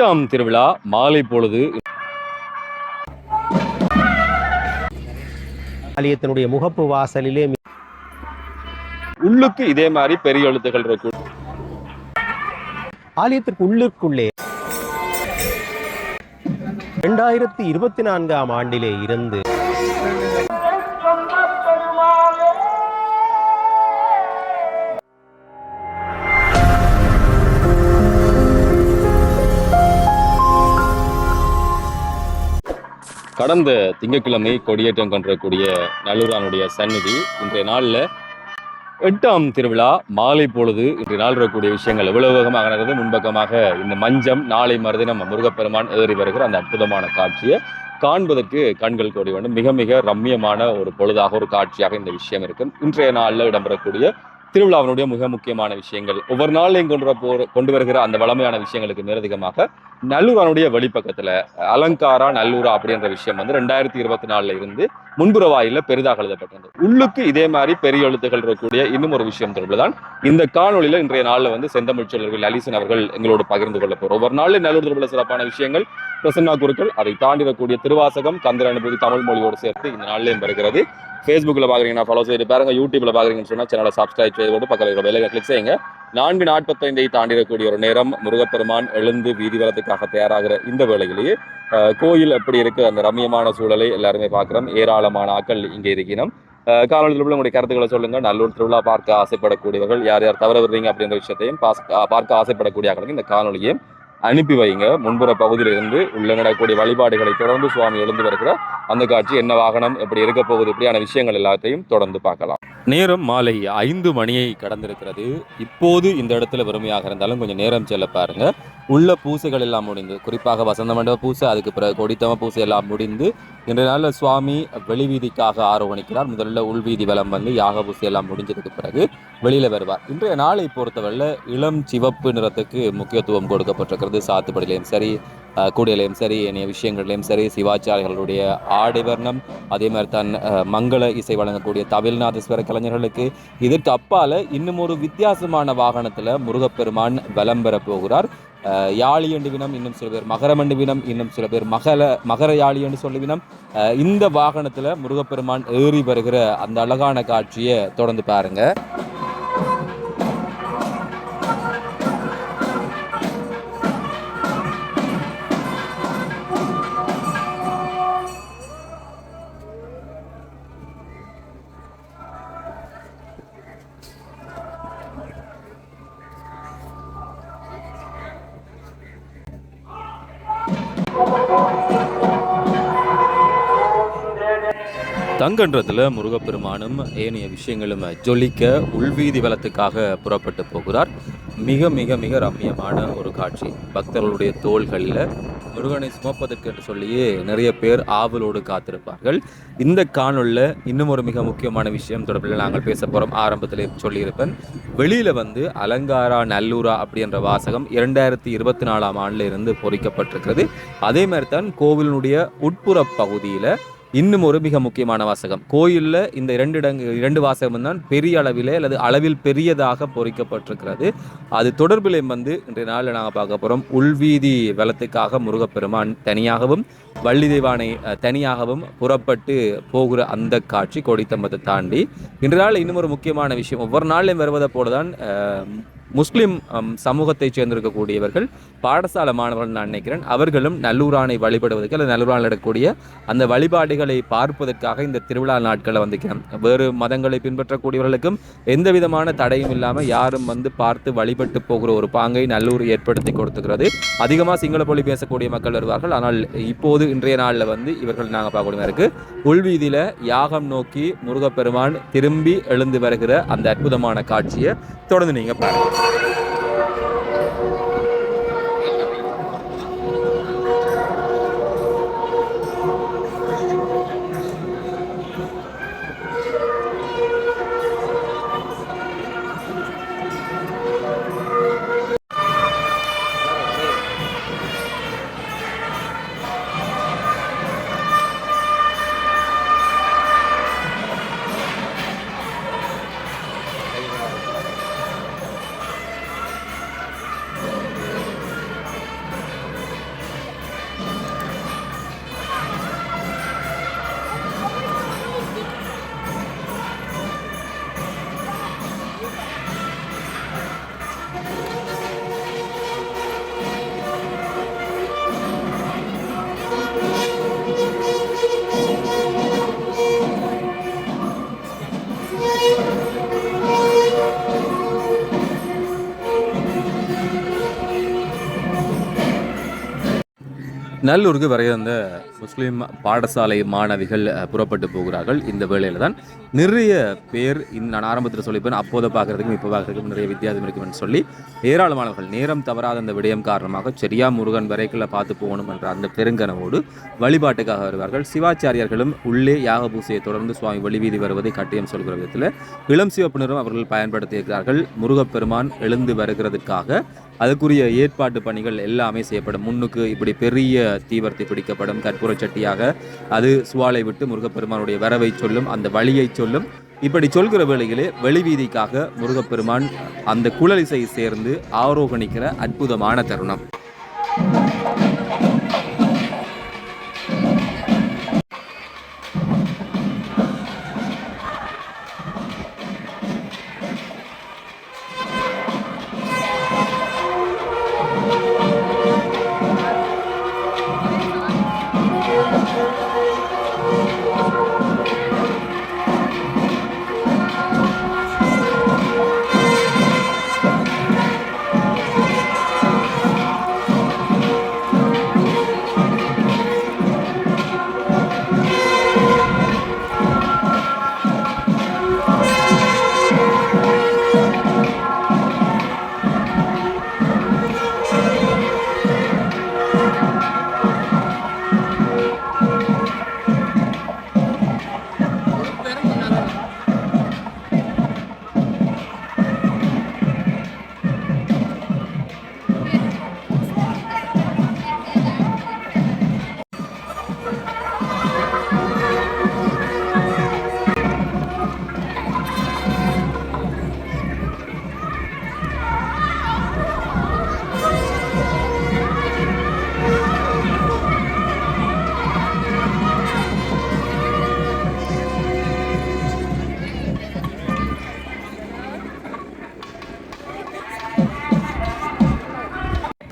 8ஆம் திருவிழா மாலை பொழுது ஆலயத்தினுடைய முகப்பு வாசலிலே உள்ளுக்கு இதே மாதிரி பெரிய எழுத்துக்கள் இருக்கும். ஆலயத்திற்கு உள்ளுக்குள்ளே 2024ஆம் ஆண்டிலே இருந்து கடந்த திங்கட்கிழமை கொடியேற்றம் கொண்டிருக்கக்கூடிய நல்லூரானுடைய சந்நிதி இன்றைய நாளில் 8ஆம் திருவிழா மாலை பொழுது இன்றைய நாள் இருக்கக்கூடிய விஷயங்கள் எவ்வளவு வேகமாக நடக்கிறது. முன்பக்கமாக இந்த மஞ்சம் நாளை மறுதினம் முருகப்பெருமான் ஏறி வருகிற அந்த அற்புதமான காட்சியை காண்பதற்கு கண்கள் கோடி வேண்டும். மிக மிக ரம்மியமான ஒரு பொழுதாக ஒரு காட்சியாக இந்த விஷயம் இருக்கும். இன்றைய நாளில் இடம்பெறக்கூடிய திருவிழாவினுடைய மிக முக்கியமான விஷயங்கள் ஒவ்வொரு நாளையும் கொண்டு வருகிற அந்த வளமையான விஷயங்களுக்கு மேலதிகமாக நல்லூரானுடைய வெளிப்பக்கத்துல அலங்காரா நல்லூரா அப்படின்ற விஷயம் 2024 இருந்து முன்புற வாயில பெரிதாக எழுதப்பட்டிருந்தது. உள்ளுக்கு இதே மாதிரி பெரிய எழுத்துக்கள் இருக்கக்கூடிய இன்னும் ஒரு விஷயம் தொடர்புதான் இந்த காணொலியில இன்றைய நாளில் செந்தமிழ் செல்வர்கள் அலிசன் அவர்கள் எங்களோடு பகிர்ந்து கொள்ள போறோம். ஒவ்வொரு நாளில் நல்லூர் தொடர்புள்ள சிறப்பான விஷயங்கள் பிரசன்னா குருக்கள் அதை தாண்டிடக்கூடிய திருவாசகம் கந்தர் அனுபூதி தமிழ் மொழியோடு சேர்த்து இந்த நாளிலையும் வருகிறது. ஃபேஸ்புக்கில் பார்க்குறீங்கன்னா ஃபாலோ செய்து பாருங்க. யூடியூப்ல பார்க்குறீங்கன்னு சொன்னால் சேனலை சப்ஸ்கிரைப் செய்து போட்டு பக்கத்தில் வேலையை கிளிக் செய்யுங்க. 4:45 தாண்டிடக்கூடிய ஒரு நேரம் முருகப்பெருமான் எழுந்து வீதி வலத்துக்காக தயாராகிற இந்த வேளையிலேயே கோயில் எப்படி இருக்கு அந்த ரம்மியமான சூழலை எல்லாருமே பார்க்குறோம். ஏராளமான ஆக்கள் இங்கே இருக்கணும். காணொலியில் உள்ள உங்களுடைய கருத்துக்களை சொல்லுங்க. நல்லூர் திருவிழா பார்க்க ஆசைப்படக்கூடியவர்கள் யார் யார் தவற வருவீங்க அப்படின்ற விஷயத்தையும் பார்க்க ஆசைப்படக்கூடிய ஆக்களுக்கு இந்த காணொலியையும் அனுப்பி வைங்க. முன்புற பகுதியில் இருந்து உள்ள நடக்கக்கூடிய வழிபாடுகளை தொடர்ந்து சுவாமி எழுந்து வருகிற அந்த காட்சி என்ன வாகனம் எப்படி இருக்க போகுது இப்படியான விஷயங்கள் எல்லாத்தையும் தொடர்ந்து பார்க்கலாம். நேரம் மாலை 5 மணியை கடந்திருக்கிறது. இப்போது இந்த இடத்துல வெறுமையாக இருந்தாலும் கொஞ்சம் நேரம் செல்ல பாருங்க. உள்ள பூசைகள் எல்லாம் முடிந்து, குறிப்பாக வசந்த மண்டப பூசை, அதுக்கு பிறகு கொடித்தம பூசை எல்லாம் முடிந்து இன்றைய நாளில் சுவாமி வெளிவீதிக்காக ஆரோகணிக்கிறார். முதல்ல உள்வீதி வலம் யாக பூசை எல்லாம் முடிஞ்சதுக்கு பிறகு வெளியில வருவார். இன்றைய நாளை பொறுத்தவரை இளம் சிவப்பு நிறத்துக்கு முக்கியத்துவம் கொடுக்கப்பட்டிருக்கிறது. சாத்துப்படியிலையும் சரி, கூடையிலையும் சரி, ஏனைய விஷயங்கள்லையும் சரி, சிவாச்சாரியர்களுடைய ஆடை வர்ணம், அதே மாதிரி தான் மங்கள இசை வழங்கக்கூடிய தமிழ்நாதஸ்வர கலைஞர்களுக்கு இதற்கு அப்பால இன்னும் ஒரு வித்தியாசமான வாகனத்துல முருகப்பெருமான் வலம் பெற போகிறார். யாழி என்று வினம், இன்னும் சில பேர் மகரமண்டு வினம், இன்னும் சில பேர் மகர யாழி என்று சொல்லுவினம். இந்த வாகனத்துல முருகப்பெருமான் ஏறி வருகிற அந்த அழகான காட்சியை தொடர்ந்து பாருங்க. தங்கன்றதுல முருகப்பெருமானும் ஏனைய விஷயங்களும் ஜொலிக்க உள்வீதி வலத்துக்காக புறப்பட்டு போகிறார். மிக மிக மிக ரம்மியமான ஒரு காட்சி. பக்தர்களுடைய தோள்களில் முருகனை சுமப்பதற்கு என்று சொல்லியே நிறைய பேர் ஆவலோடு காத்திருப்பார்கள். இந்த காணொலியில் இன்னும் ஒரு மிக முக்கியமான விஷயம் தொடர்பில் நாங்கள் பேச போகிறோம். ஆரம்பத்திலே சொல்லியிருப்பேன். வெளியில் அலங்காரா நல்லூரா அப்படின்ற வாசகம் 2024ஆம் ஆண்டில் இருந்து பொறிக்கப்பட்டிருக்கிறது. அதே மாதிரி தான் கோவிலினுடைய உட்புற பகுதியில் இன்னும் ஒரு மிக முக்கியமான வாசகம். கோயிலில் இந்த இரண்டு வாசகம் தான் பெரிய அளவிலே அல்லது அளவில் பெரியதாக பொறிக்கப்பட்டிருக்கிறது. அது தொடர்பிலே இன்றைய நாளில் நாங்கள் பார்க்க போகிறோம். உள்வீதி வலத்துக்காக முருகப்பெருமான் தனியாகவும் வள்ளி தெய்வானை தனியாகவும் புறப்பட்டு போகிற அந்த காட்சி கொடித்தம்பத்தை தாண்டி இன்றைய நாள் இன்னும் ஒரு முக்கியமான விஷயம். ஒவ்வொரு நாளிலும் வருவதை போலதான் முஸ்லிம் சமூகத்தை சேர்ந்திருக்கக்கூடியவர்கள், பாடசாலை மாணவர்கள் நான் நினைக்கிறேன், அவர்களும் நல்லூரானை வழிபடுவதற்கு அல்லது நல்லூரானில் நடக்கக்கூடிய அந்த வழிபாடுகளை பார்ப்பதற்காக இந்த திருவிழா நாட்களை வந்துக்கிறோம். வேறு மதங்களை பின்பற்றக்கூடியவர்களுக்கும் எந்த விதமான தடையும் இல்லாமல் யாரும் பார்த்து வழிபட்டு போகிற ஒரு பாங்கை நல்லூர் ஏற்படுத்தி கொடுத்துக்கிறது. அதிகமாக சிங்கள மொழி பேசக்கூடிய மக்கள் வருவார்கள். ஆனால் இப்போது இன்றைய நாளில் இவர்கள் நாங்கள் பார்க்கக்கூடிய இருக்கு உள்வீதியில யாகம் நோக்கி முருகப்பெருமான் திரும்பி எழுந்து வருகிற அந்த அற்புதமான காட்சியை தொடர்ந்து நீங்க பாருங்க. நல்லூருக்கு வரைந்த முஸ்லீம் பாடசாலை மாணவிகள் புறப்பட்டு போகிறார்கள். இந்த வேளையில் தான் நிறைய பேர் நான் ஆரம்பத்தில் சொல்லிப்பேன், அப்போதை பார்க்குறதுக்கும் இப்போ பார்க்குறதுக்கும் நிறைய வித்தியாசம் இருக்குன்னு சொல்லி ஏராளமானவர்கள் நேரம் தவறாத அந்த விடயம் காரணமாக சரியா முருகன் வரைக்குள்ள பார்த்து போகணும் என்ற அந்த பெருங்கனவோடு வழிபாட்டுக்காக வருவார்கள். சிவாச்சாரியர்களும் உள்ளே யாக பூசையை தொடர்ந்து சுவாமி வெளிவீதி வருவதை கட்டியம் சொல்கிற விதத்தில் இளம் சிவப்பினரும் அவர்கள் பயன்படுத்தியிருக்கிறார்கள். முருகப்பெருமான் எழுந்து வருகிறதுக்காக அதுக்குரிய ஏற்பாட்டு பணிகள் எல்லாமே செய்யப்படும். முன்னுக்கு இப்படி பெரிய தீவர்த்தி பிடிக்கப்படும், கற்பூர சட்டியாக அது சுவாலை விட்டு முருகப்பெருமானுடைய வரவை சொல்லும், அந்த வழியை சொல்லும். இப்படி சொல்கிற வேளையிலே வெளிவீதிக்காக முருகப்பெருமான் அந்த குழலிசை சேர்ந்து ஆரோகணிக்கிற அற்புதமான தருணம்.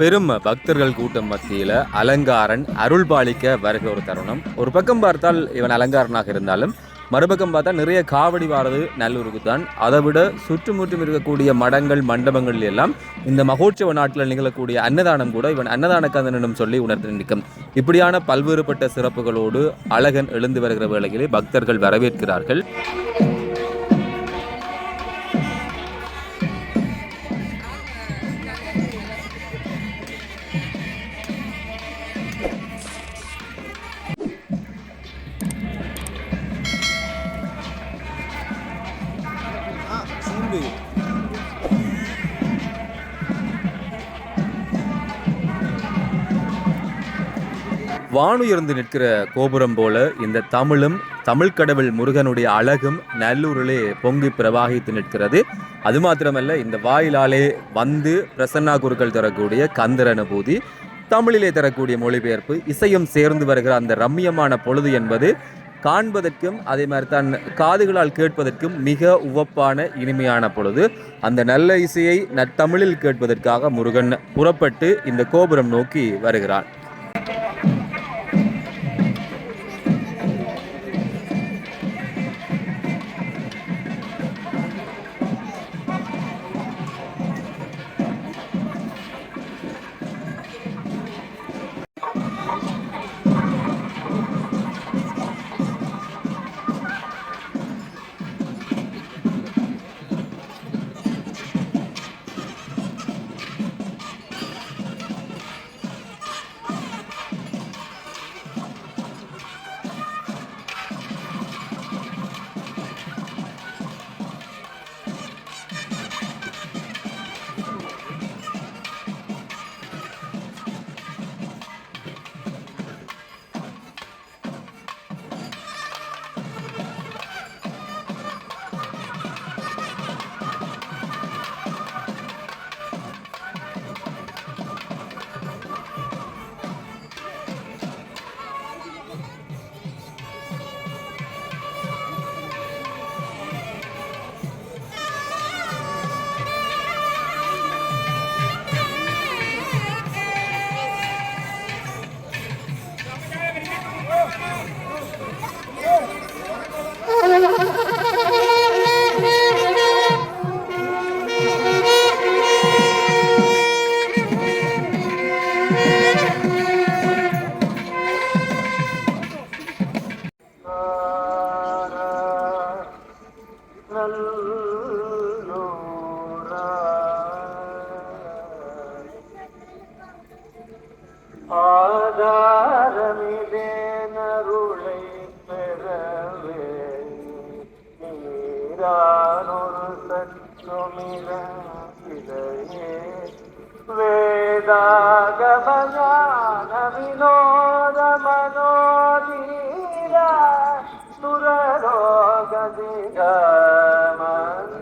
பெரும் பக்தர்கள் கூட்டம் மத்தியில் அலங்காரன் அருள் பாலிக்க வருகிற ஒரு தருணம். ஒரு பக்கம் பார்த்தால் இவன் அலங்காரனாக இருந்தாலும் மறுபக்கம் பார்த்தா நிறைய காவடி வாரது நல்லூருக்கு தான். அதை விட சுற்றுமுற்றும் இருக்கக்கூடிய மடங்கள் மண்டபங்கள் எல்லாம் இந்த மகோற்சவ நாட்டில் நிகழக்கூடிய அன்னதானம் கூட இவன் அன்னதான கந்தனும் சொல்லி உணர்ந்து நிற்கும். இப்படியான பல்வேறுபட்ட சிறப்புகளோடு அழகன் எழுந்து வருகிற வேளையிலே பக்தர்கள் வரவேற்கிறார்கள். வானுயர்ந்து நிற்கிற கோபுரம் போல இந்த தமிழும் தமிழ் கடவுள் முருகனுடைய அழகும் நல்லூரிலே பொங்கி பிரவாகித்து நிற்கிறது. அது மாத்திரமல்ல, இந்த வாயிலாலே வந்து பிரசன்னா குருக்கள் தரக்கூடிய கந்தர் அனுபூதி, தமிழிலே தரக்கூடிய மொழிபெயர்ப்பு, இசையும் சேர்ந்து வருகிற அந்த ரம்மியமான பொழுது என்பது காண்பதற்கும் அதே மாதிரி தான் காதுகளால் கேட்பதற்கும் மிக உவப்பான இனிமையான பொழுது. அந்த நல்ல இசையை நத்தமிழில் கேட்பதற்காக முருகன் புறப்பட்டு இந்த கோபுரம் நோக்கி வருகிறான். ஆதாரமிலேனருளை பெறவே நீரானொரு சற்றுமிரே வேதாகமஞான வினோத மனோதீரா சுரலோகதிகமன்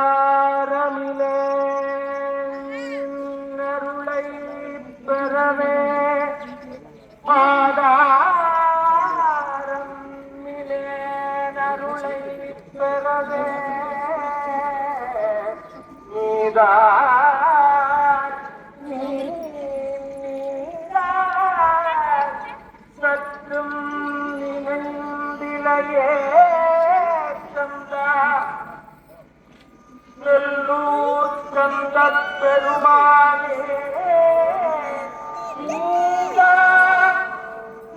ஆதாரமிலே அருளை பெறவே ஆதாரமிலே அருளை பெறவே நீதான் நீதான் சற்றும் நினைந்திலையே நெல்லூர் கந்த பெருமானே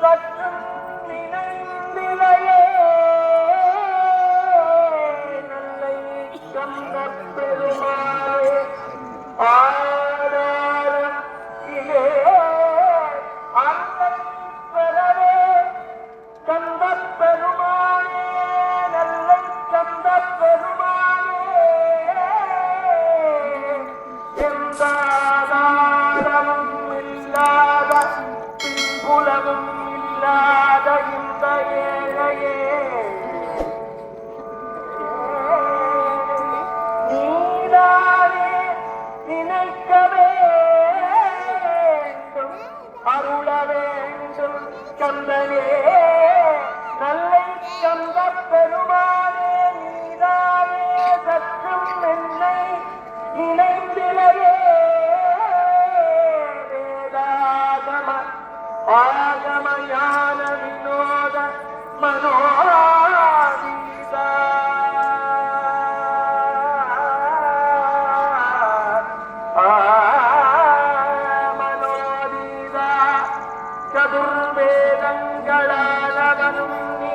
சற்றும் நினைந்திலையே நல்லை கந்த பெருமானே ஆதாரம் இலே அன்னை பெறவே கந்த பெருமானே நல்லை கந்த பெருமானே எந்தாதாரமும் இல்லாத பின்புலமும் இல்லாத இந்த ஏழையே நீதானே நினைக்க வேண்டும் அருள வேண்டும் கந்தனே நல்லை கந்த பெருமானே நீதானே சற்றும் என்னை நினைந்திலையே வேதாகம ஆகம ஞான வினோத மனோதீதா மனோதீதா சதுர்வேதங்களானவனும் நீ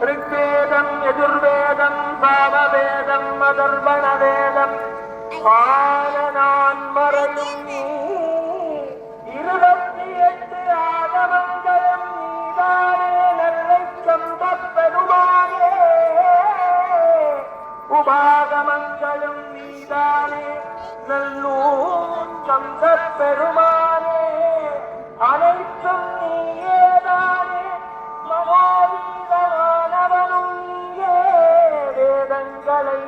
ऋग्वेदम् यजुर्वेदम् सामवेदम् अदर्वणवेदम् ஆனநான்மறையும் நீ 28 ஆகமங்களும் நீதானே நல்லை கந்த பெருமானே உபாகமங்களும் நீதானே நல்லூர் கந்த பெருமானே அனைத்தும் நீயேதானே மனோதீதமானவனும் நீயே வேதங்களை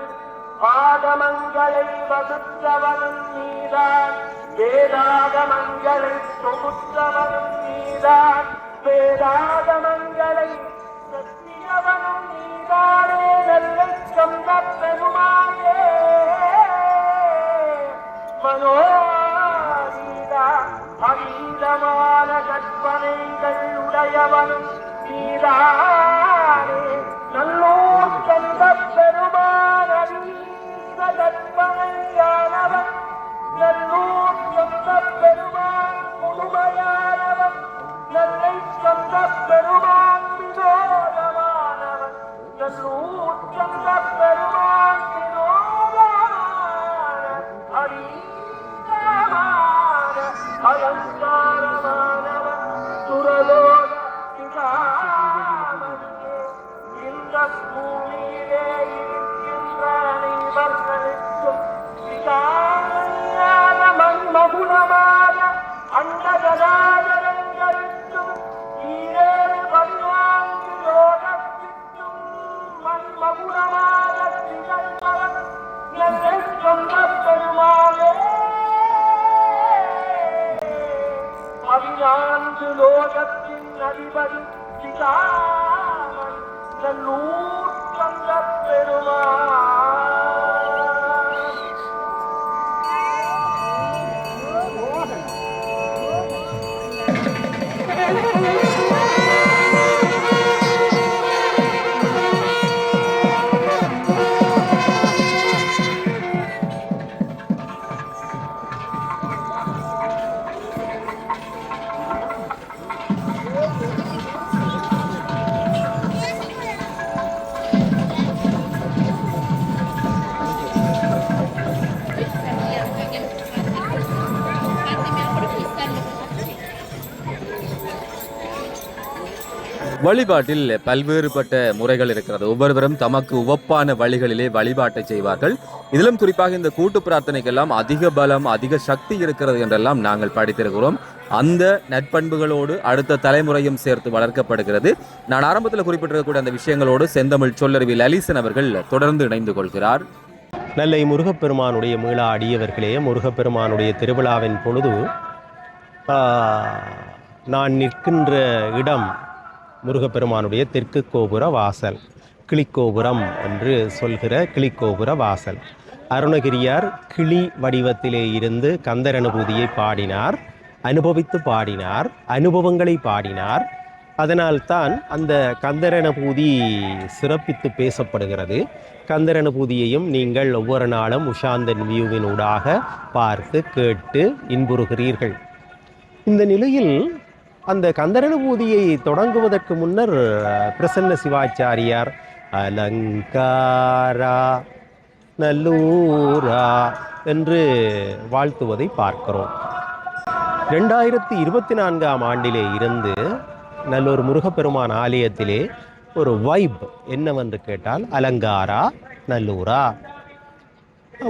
ஆகமங்களை வகுத்தவனும் நீதான் வேதாகமங்களை தொகுத்தவனும் நீதான் வேதாகமங்களை சத்தியவனும் நீதானே நல்லை கந்த பெருமானே மனோதீதா அதீதமான கற்பனைகள் உடையவனும் நீதானே நல்லூர் கந்த பெருமான கற்பனையானவன் நல்லூர் கந்த பெருமான் முழுமையானவன் நல்லை கந்த பெருமான் வினோதமானவன் நல்லூர் கந்த பெருமான் வினோதமான அரிதமான அலங்காரமானவன் சுரலோக சிகாமணியே இந்த பூமியிலே இருக்கின்ற அனைவர்களுக்கும் சிகாமணியான மண்மகுணமான அண்ட கதாதரங்களுக்கும் ஈரேழு 14 லோகத்திற்கும் மண்மகுணமான திகழ்பவன் என்னை சொந்த பெருமாளே 14 லோகத்தின் அதிபதி சிகாமணி நல்லூர் கந்த பெருமாள் வழிபாட்டில் பல்வேறுபட்ட முறைகள் இருக்கிறது. ஒவ்வொருவரும் தமக்கு உவப்பான வழிகளிலே வழிபாட்டை செய்வார்கள். இதிலும் குறிப்பாக இந்த கூட்டு பிரார்த்தனைக்கெல்லாம் அதிக பலம், அதிக சக்தி இருக்கிறது என்றெல்லாம் நாங்கள் படித்திருக்கிறோம். அந்த நற்பண்புகளோடு அடுத்த தலைமுறையும் சேர்த்து வளர்க்கப்படுகிறது. நான் ஆரம்பத்தில் குறிப்பிட்டிருக்கக்கூடிய அந்த விஷயங்களோடு செந்தமிழ் சொல்லருவி லலிசன் அவர்கள் தொடர்ந்து இணைந்து கொள்கிறார். நெல்லை முருகப்பெருமானுடைய மீளா அடியவர்களே, முருகப்பெருமானுடைய திருவிழாவின் பொழுது நான் நிற்கின்ற இடம் முருகப்பெருமானுடைய தெற்கு கோபுர வாசல், கிளிக்கோபுரம் என்று சொல்கிற கிளிக்கோபுர வாசல். அருணகிரியார் கிளி வடிவத்திலே இருந்து கந்தர் அனுபூதியை பாடினார், அனுபவித்து பாடினார், அனுபவங்களை பாடினார். அதனால்தான் அந்த கந்தர் அனுபூதி சிறப்பித்து பேசப்படுகிறது. கந்தர் அனுபூதியையும் நீங்கள் ஒவ்வொரு நாளும் உஷாந்தன் வியூவின் ஊடாக பார்த்து கேட்டு இன்புறுகிறீர்கள். இந்த நிலையில் அந்த கந்தரனுபூதியை தொடங்குவதற்கு முன்னர் பிரசன்ன சிவாச்சாரியார் அலங்காரா நல்லூரா என்று வாழ்த்துவதை பார்க்கிறோம். 2024ஆம் ஆண்டிலே இருந்து நல்லூர் முருகப்பெருமான் ஆலயத்திலே ஒரு வைப் என்னவென்று கேட்டால் அலங்காரா நல்லூரா.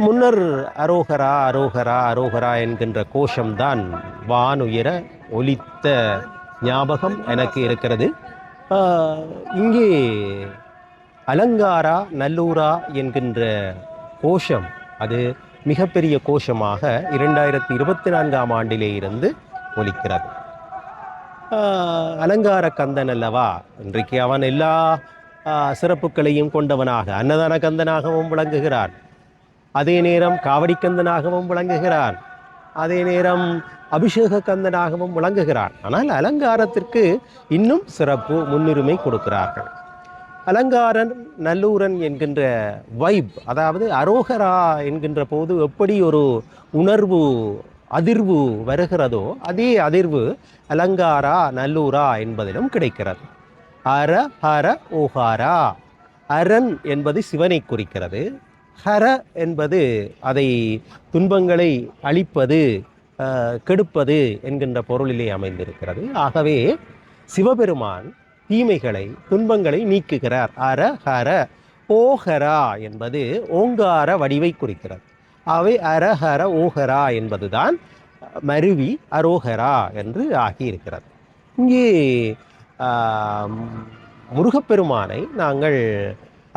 முன்னர் அரோகரா அரோகரா அரோகரா என்கின்ற கோஷம்தான் வானுயர ஒலித்த ஞாபகம் எனக்கு இருக்கிறது. இங்கே அலங்காரா நல்லூரா என்கின்ற கோஷம் அது மிகப்பெரிய கோஷமாக 2024ஆம் ஆண்டிலே இருந்து ஒலிக்கிறது. அலங்கார கந்தன் அல்லவா, இன்றைக்கு அவன் எல்லா சிறப்புகளையும் கொண்டவனாக அன்னதான கந்தனாகவும் விளங்குகிறான். அதே நேரம் காவடி கந்தனாகவும் விளங்குகிறான். அதே நேரம் அபிஷேக கந்தனாகவும் விளங்குகிறான். ஆனால் அலங்காரத்திற்கு இன்னும் சிறப்பு முன்னுரிமை கொடுக்கிறார்கள். அலங்காரன் நல்லூரன் என்கின்ற வைப், அதாவது அரோகரா என்கின்ற போது எப்படி ஒரு உணர்வு அதிர்வு வருகிறதோ அதே அதிர்வு அலங்காரா நல்லூரா என்பதிலும் கிடைக்கிறது. அர ஹர ஓஹாரா. அரன் என்பது சிவனை குறிக்கிறது. ஹர என்பது அதை துன்பங்களை அழிப்பது, கெடுப்பது என்கின்ற பொருளிலே அமைந்திருக்கிறது. ஆகவே சிவபெருமான் தீமைகளை துன்பங்களை நீக்குகிறார். அர ஹர. ஓஹரா என்பது ஓங்கார வடிவை குறிக்கிறது. அவை அரஹர ஓஹரா என்பதுதான் மருவி அரோகரா என்று ஆகியிருக்கிறது. இங்கே முருகப்பெருமானை நாங்கள்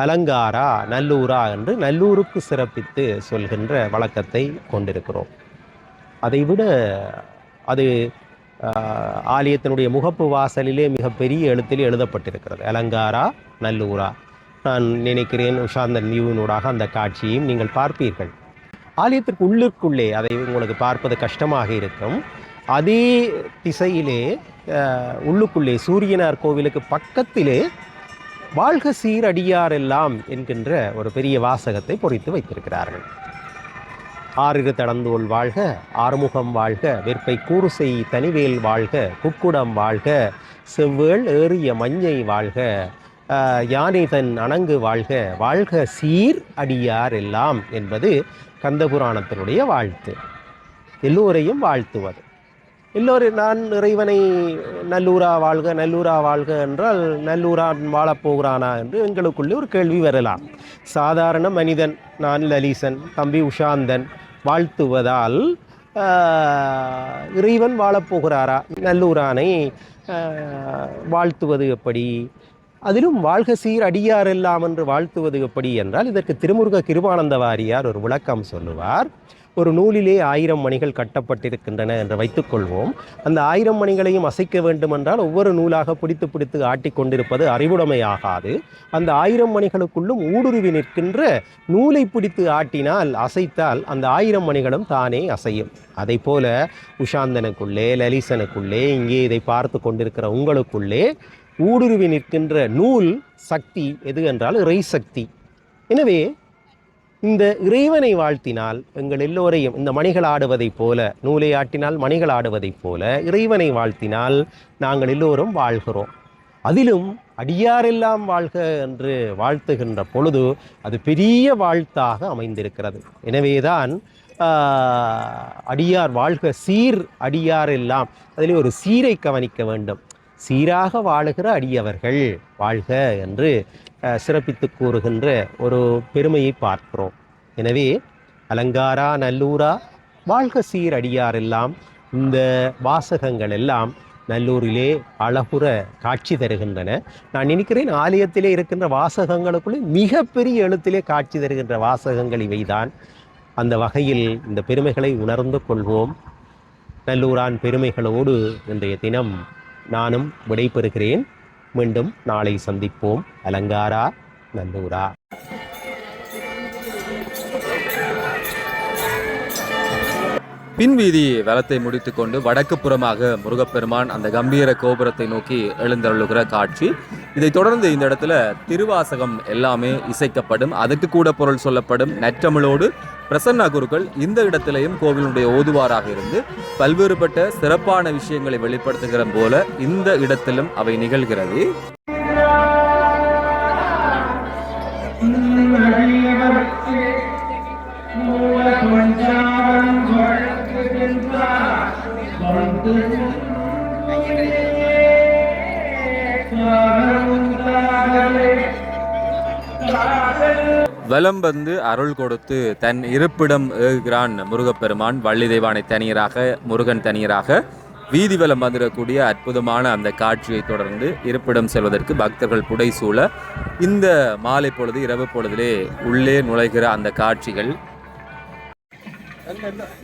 அலங்காரா நல்லூரா என்று நல்லூருக்கு சிறப்பித்து சொல்கின்ற வழக்கத்தை கொண்டிருக்கிறோம். அதைவிட அது ஆலயத்தினுடைய முகப்பு வாசலிலே மிகப்பெரிய எழுத்தில் எழுதப்பட்டிருக்கிறது, அலங்காரா நல்லூரா. நான் நினைக்கிறேன் உஷாந்தன் வியூவினூடாக அந்த காட்சியையும் நீங்கள் பார்ப்பீர்கள். ஆலயத்திற்கு உள்ளுக்குள்ளே அதை உங்களுக்கு பார்ப்பது கஷ்டமாக இருக்கும். அதே திசையிலே உள்ளுக்குள்ளே சூரியனார் கோவிலுக்கு பக்கத்திலே வாழ்க சீரடியார் எல்லாம் என்கின்ற ஒரு பெரிய வாசகத்தை பொறித்து வைத்திருக்கிறார்கள். ஆறிரு தடந்தோள் வாழ்க, ஆறுமுகம் வாழ்க, வெற்பை கூறுசை தனிவேல் வாழ்க, குக்குடம் வாழ்க, செவ்வேள் ஏறிய மஞ்சை வாழ்க, யானை தன் அணங்கு வாழ்க, வாழ்க சீர் அடியார் எல்லாம் என்பது கந்தபுராணத்தினுடைய வாழ்த்து. எல்லோரையும் வாழ்த்துவது. எல்லோரும் நான் இறைவனை நல்லூரா வாழ்க நல்லூரா வாழ்க என்றால் நல்லூரான் வாழப்போகிறானா என்று எங்களுக்குள்ளே ஒரு கேள்வி வரலாம். சாதாரண மனிதன் நான் லலிசன், தம்பி உஷாந்தன் வாழ்த்துவதால் இறைவன் வாழப்போகிறாரா? நல்லூரானை வாழ்த்துவது எப்படி? அதிலும் வாழ்க சீர் அடியார் எல்லாம் என்று வாழ்த்துவது எப்படி என்றால் இதற்கு திருமுருக கிருபானந்த வாரியார் ஒரு விளக்கம் சொல்லுவார். ஒரு நூலிலே 1000 மணிகள் கட்டப்பட்டிருக்கின்றன என்று வைத்துக்கொள்வோம். அந்த 1000 மணிகளையும் அசைக்க வேண்டுமென்றால் ஒவ்வொரு நூலாக பிடித்து பிடித்து ஆட்டி கொண்டிருப்பது அறிவுடைமையாகாது. அந்த 1000 மணிகளுக்குள்ளும் ஊடுருவி நிற்கின்ற நூலை பிடித்து ஆட்டினால், அசைத்தால் அந்த 1000 மணிகளும் தானே அசையும். அதை போல உஷாந்தனுக்குள்ளே, லலிசனுக்குள்ளே, இங்கே இதை பார்த்து கொண்டிருக்கிற உங்களுக்குள்ளே ஊடுருவி நிற்கின்ற நூல் சக்தி எது என்றால் இறை சக்தி. எனவே இந்த இறைவனை வாழ்த்தினால் எங்கள் எல்லோரையும், இந்த மணிகள் ஆடுவதைப் போல, நூலை ஆட்டினால் மணிகள் ஆடுவதைப் போல இறைவனை வாழ்த்தினால் நாங்கள் எல்லோரும் வாழ்கிறோம். அதிலும் அடியாரெல்லாம் வாழ்க என்று வாழ்த்துகின்ற பொழுது அது பெரிய வாழ்த்தாக அமைந்திருக்கிறது. எனவேதான் அடியார் வாழ்க சீர் அடியார் எல்லாம், அதிலே ஒரு சீரை கவனிக்க வேண்டும். சீராக வாழுகிற அடியவர்கள் வாழ்க என்று சிறப்பித்து கூறுகின்ற ஒரு பெருமையை பார்க்கிறோம். எனவே அலங்காரா நல்லூரா வாழ்க சீர் அடியாரெல்லாம் இந்த வாசகங்கள் எல்லாம் நல்லூரிலே அழகுற காட்சி தருகின்றன. நான் நினைக்கிறேன் ஆலயத்திலே இருக்கின்ற வாசகங்களுக்குள்ளே மிகப்பெரிய எழுத்திலே காட்சி தருகின்ற வாசகங்கள் இவைதான். அந்த வகையில் இந்த பெருமைகளை உணர்ந்து கொள்வோம். நல்லூரான் பெருமைகளோடு இன்றைய தினம் நானும் விடைபெறுகிறேன். மீண்டும் நாளை சந்திப்போம். அலங்காரா நல்லூரா. பின்வீதி வலத்தை முடித்துக்கொண்டு வடக்கு புறமாக முருகப்பெருமான் அந்த கம்பீர கோபுரத்தை நோக்கி எழுந்தருளுகிற காட்சி. இதைத் தொடர்ந்து இந்த இடத்துல திருவாசகம் எல்லாமே இசைக்கப்படும், அதுக்கு கூட பொருள் சொல்லப்படும். நற்றமிழோடு பிரசன்னா குருக்கள் இந்த இடத்திலையும் கோவிலுடைய ஓதுவாராக இருந்து பல்வேறுபட்ட சிறப்பான விஷயங்களை வெளிப்படுத்துகிற போல இந்த இடத்திலும் அவை நிகழ்கிறது. வலம் வந்து அருள் கொடுத்து தன் இருப்பிடம் ஏகுகிறான் முருகப்பெருமான். வள்ளி தெய்வானை தனியராக, முருகன் தனியராக வீதி வலம் வந்துடக்கூடிய அற்புதமான அந்த காட்சியை தொடர்ந்து இருப்பிடம் செல்வதற்கு பக்தர்கள் புடைசூழ இந்த மாலை பொழுது இரவு பொழுதிலே உள்ளே நுழைகிற அந்த காட்சிகள் வந்துட்டோம்.